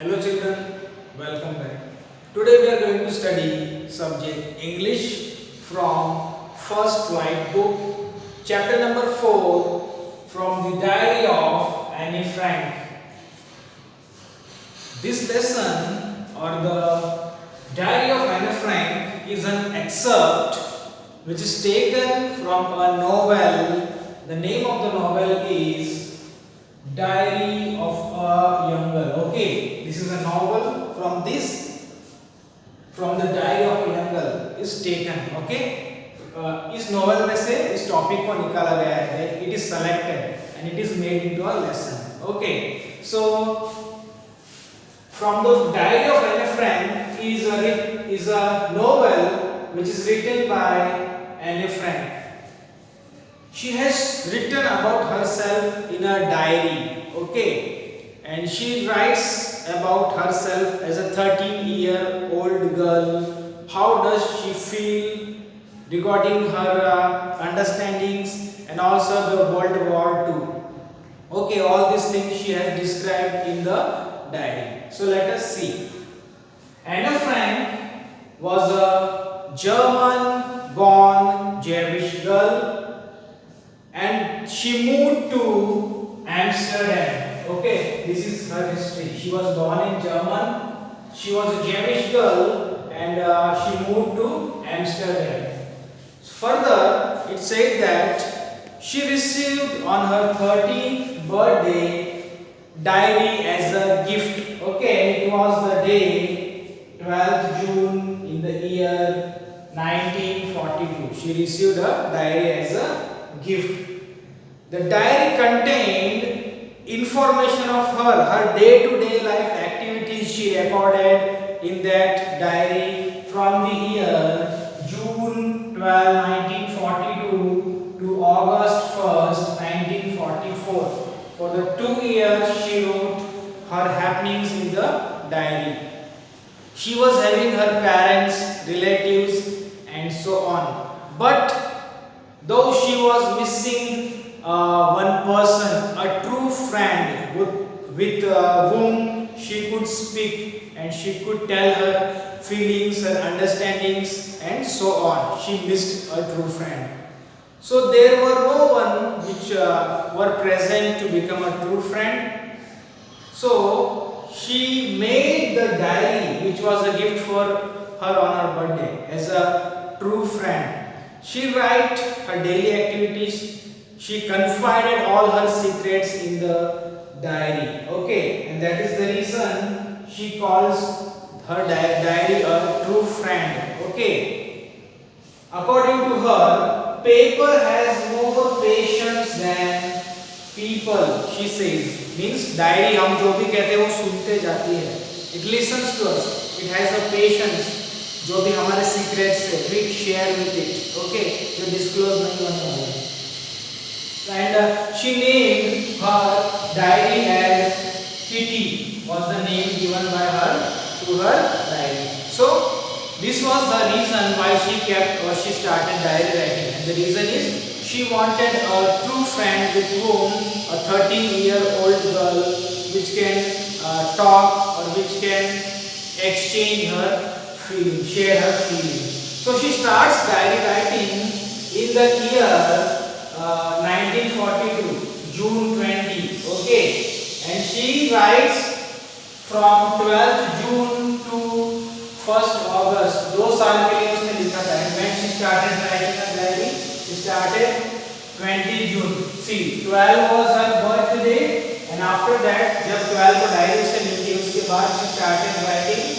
Hello children, welcome back. Today we are going to study subject English from First White Book, chapter number 4 from the Diary of Anne Frank. This lesson or the Diary of Anne Frank is an excerpt which is taken from a novel. The name of the novel is Diary of a Young Girl. Okay, this is a novel from the Diary of a Young Girl is taken. Okay, इस novel में से इस topic को निकाला गया है. It is selected and it is made into a lesson. Okay, so from the Diary of Anne Frank is a novel which is written by Anne Frank. She has written about herself in a diary, okay, and she writes about herself as a 13-year-old girl. How does she feel regarding her understandings and also the World War II? Okay, all these things she has described in the diary. So let us see. Anne Frank was a German-born Jewish girl and she moved to Amsterdam. Okay, this is her history. She was born in German. She was a Jewish girl and she moved to Amsterdam. Further, it said that she received on her 13th birthday diary as a gift. Okay, it was the day 12th June in the year 1942. She received a diary as a gift. The diary contained information of her day-to-day life activities she recorded in that diary from the year June 12, 1942 to August 1st, 1944. For the 2 years she wrote her happenings in the diary. She was having her parents, relatives and so on. But though she was missing one person, a true friend with whom she could speak and she could tell her feelings, her understandings and so on. She missed a true friend. So there were no one which were present to become a true friend. So she made the diary which was a gift for her on her birthday as a true friend. She wrote her daily activities. She confided all her secrets in the diary. Okay, and that is the reason she calls her diary a true friend. Okay, according to her, paper has more patience than people. She says, means diary हम जो भी कहते हैं वो सुनते जाती है. It listens to us. It has a patience. जो भी हमारे secrets है, we share with it. Okay, जो disclose नहीं होने वाले. And she named her diary as Kitty, was the name given by her to her diary. So this was the reason why she started diary writing, and the reason is she wanted a true friend with whom a 13-year-old girl which can talk or which can exchange her feelings, share her feelings. So she starts diary writing in the year 1942, June 20, okay, and she writes from 12th June to 1st August. 2 साल के लिए उसने लिखा था. And when she started writing her diary, she started 20 June. See, 12 was her birthday, and after that, जब 12 को diary उसे मिली, उसके बाद she started writing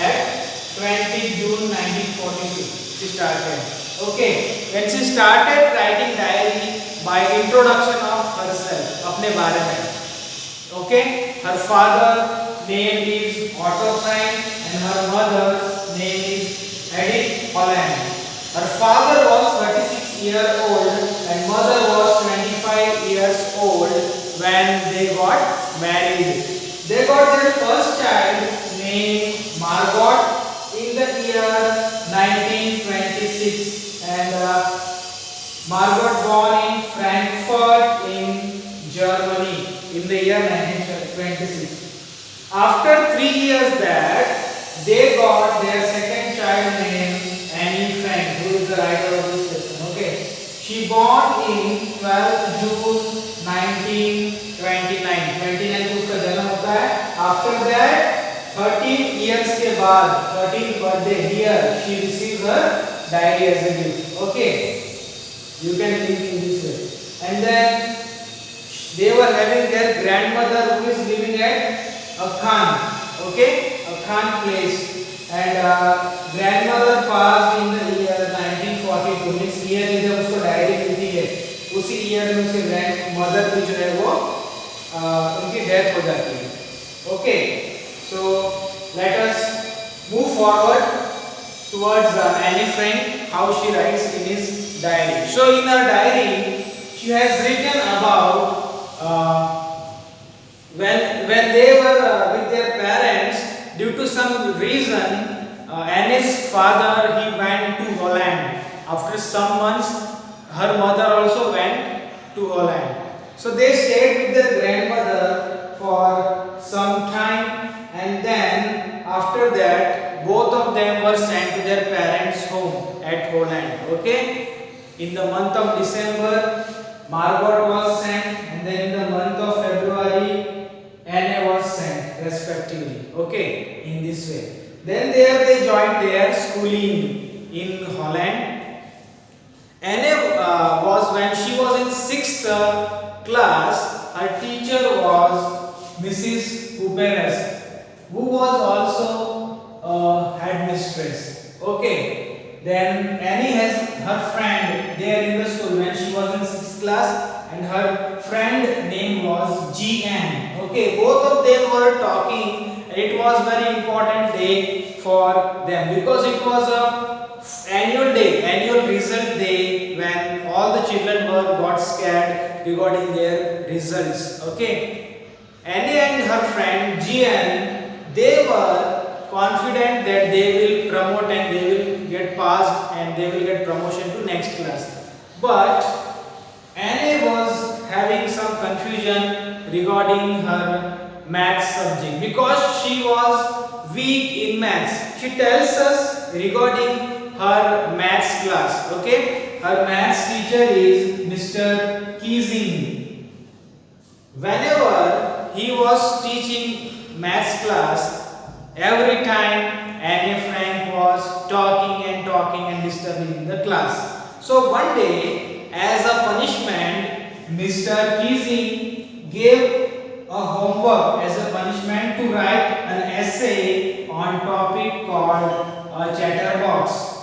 at 20 June 1942. She started. Okay, when she started writing diary by introduction of herself, अपने बारे में. Okay, her father name is Otto Frank and her mother's name is Edith Holland. Her father was 36-year-old and mother was 25 years old when they got married. They got their first child named Margot in the year 1926. And Margot born in Frankfurt in Germany in the year 1926. After 3 years that they got their second child named Annie Frank, who is the writer of this lesson. Okay, she born in 12th June 1929. 29 को उसका जन्म होता है. After that 13 years के बाद 13th birthday here she receives her diary as a gift. Okay, you can think in this way. And then they were having their grandmother who is living at Akhan. Okay, Akhan place. And grandmother passed in the year 1942. Means year में जब उसको diary मिलती है उसी year में उसके grandmother की जो है वो उनकी डेथ हो जाती है. Okay, so let us move forward towards Annie Frank, how she writes in his diary. So in her diary she has written about when they were with their parents, due to some reason Annie's father he went to Holland. After some months her mother also went to Holland. So they stayed with their grandmother for some time, and then after that both of them were sent to their parents' home at Holland. Okay, in the month of December Margot was sent, and then in the month of February Anne was sent respectively. Okay, in this way. Then there they joined their schooling in Holland. Anne was, when she was in 6th class, her teacher was Mrs. Huberes, who was also a headmistress. Okay, then Annie has her friend there in the school when she was in 6th class, and her friend name was G.N. Okay, both of them were talking. It was very important day for them because it was a annual day, annual result day, when all the children got scared regarding their results. Okay, Annie and her friend G.N. they were confident that they will promote and they will get passed and they will get promotion to next class. But Annie was having some confusion regarding her maths subject because she was weak in maths. She tells us regarding her maths class. Okay, her maths teacher is Mr. Keesing. Whenever he was teaching maths class, every time Annie Frank was talking and disturbing in the class. So one day, as a punishment, Mr. Keesing gave a homework as a punishment to write an essay on topic called a chatterbox.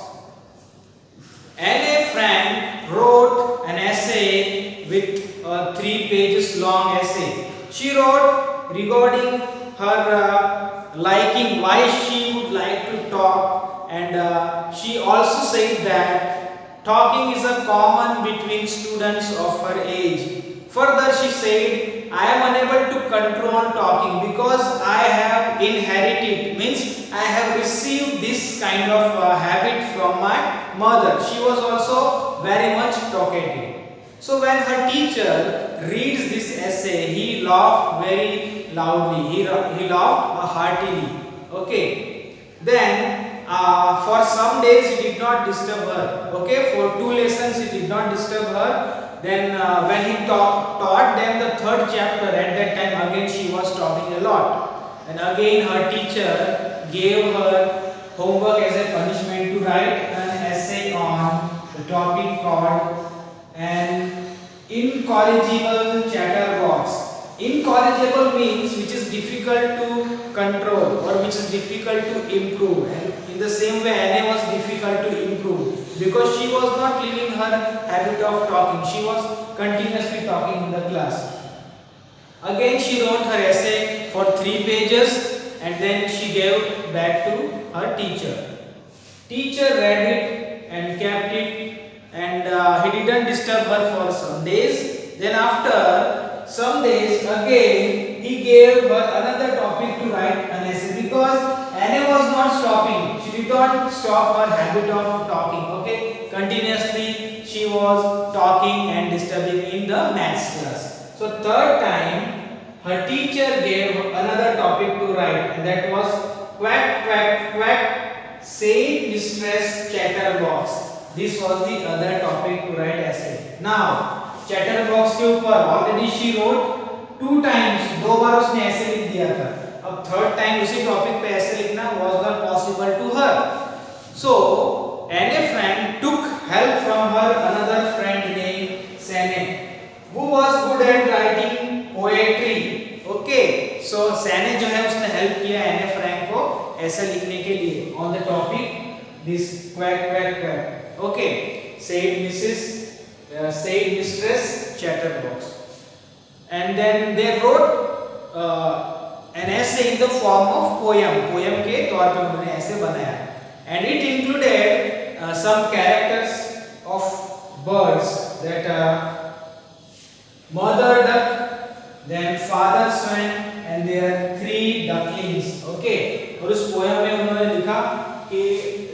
Annie Frank wrote an essay with a 3 pages long essay. She wrote regarding her liking, why she would like to talk, and she also said that talking is a common between students of her age. Further, she said, I am unable to control talking because I have inherited, means I have received this kind of habit from my mother. She was also very much talkative. So when her teacher reads this essay, he laughed very loudly. He laughed heartily. Okay. Then for some days he did not disturb her. Okay. For 2 lessons he did not disturb her. Then when he taught them the 3rd chapter, at that time again she was talking a lot. And again her teacher gave her homework as a punishment to write an essay on the topic called an incorrigible chatterbox. Incorrigible means which is difficult to control or which is difficult to improve. And in the same way, Annie was difficult to improve because she was not leaving her habit of talking. She was continuously talking in the class. Again, she wrote her essay for 3 pages and then she gave back to her teacher. Teacher read it and kept it, and he didn't disturb her for some days. Then after some days again he gave her another topic to write an essay because Annie was not stopping. She did not stop her habit of talking. Okay, continuously she was talking and disturbing in the maths class. So 3rd time her teacher gave another topic to write, and that was quack quack quack, say mistress chatterbox. This was the other topic to write essay. Now chatterbox के ऊपर already she wrote 2 times, 2 बार उसने ऐसे लिख दिया था. अब third time उसी topic पे ऐसे लिखना was not possible to her. So Anne Frank took help from her another friend named Sane, who was good at writing poetry. Okay, so Sane जो है उसने हेल्प किया Anne Frank को ऐसे लिखने के लिए on the topic this quack quack quack. Okay, said mistress chatterbox. And then they wrote an essay in the form of poem. Poem के तौर पे उन्होंने ऐसे बनाया. And it included some characters of birds, that mother duck, then father swan, and their 3 ducklings. Okay, और उस poem में उन्होंने लिखा कि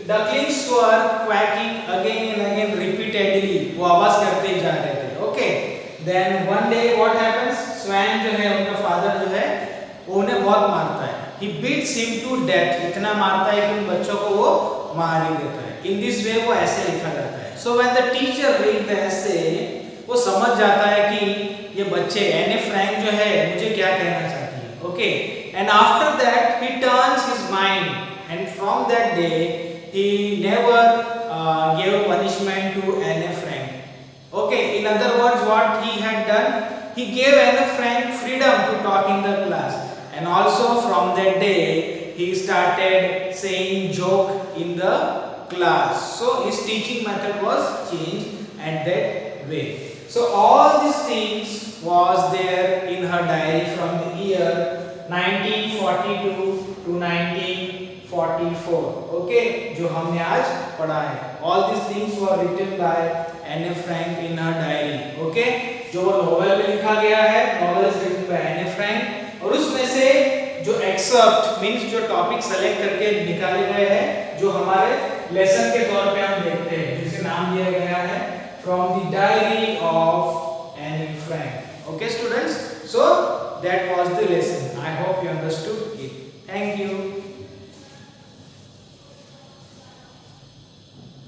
ducklings were quacking again and again repeatedly. वो आवाज करते ही जा रहे थे. Okay. Then one day what happens? Swan जो है उनका father जो है वो उन्हें बहुत मारता है. He beats him to death. इतना मारता है कि उन बच्चों को वो मार ही देता है. In this way वो ऐसे लिखा जाता है. So when the teacher read the essay, वो समझ जाता है कि ये बच्चे Anne Frank जो है मुझे क्या कहना चाहती है. Okay. And after that he turns his mind, and from that day he never gave punishment to Anne Frank. Okay, in other words, what he had done, he gave Anne Frank freedom to talk in the class, and also from that day he started saying joke in the class. So his teaching method was changed at that way. So all these things was there in her diary from the year 1942 to 1944. Okay, जो हमने आज पढ़ा है. All these things were written by Anne Frank in her diary. Okay, जो वो novel में लिखा गया है, novel is written by Anne Frank, और उसमें से जो एक्सर्प्ट मींस जो टॉपिक सेलेक्ट करके निकाले गए हैं, जो हमारे लेसन के तौर पे हम देखते हैं, जिसे नाम दिया गया है from the diary of Anne Frank. Okay students, so that was the lesson. I hope you understood it. Thank you.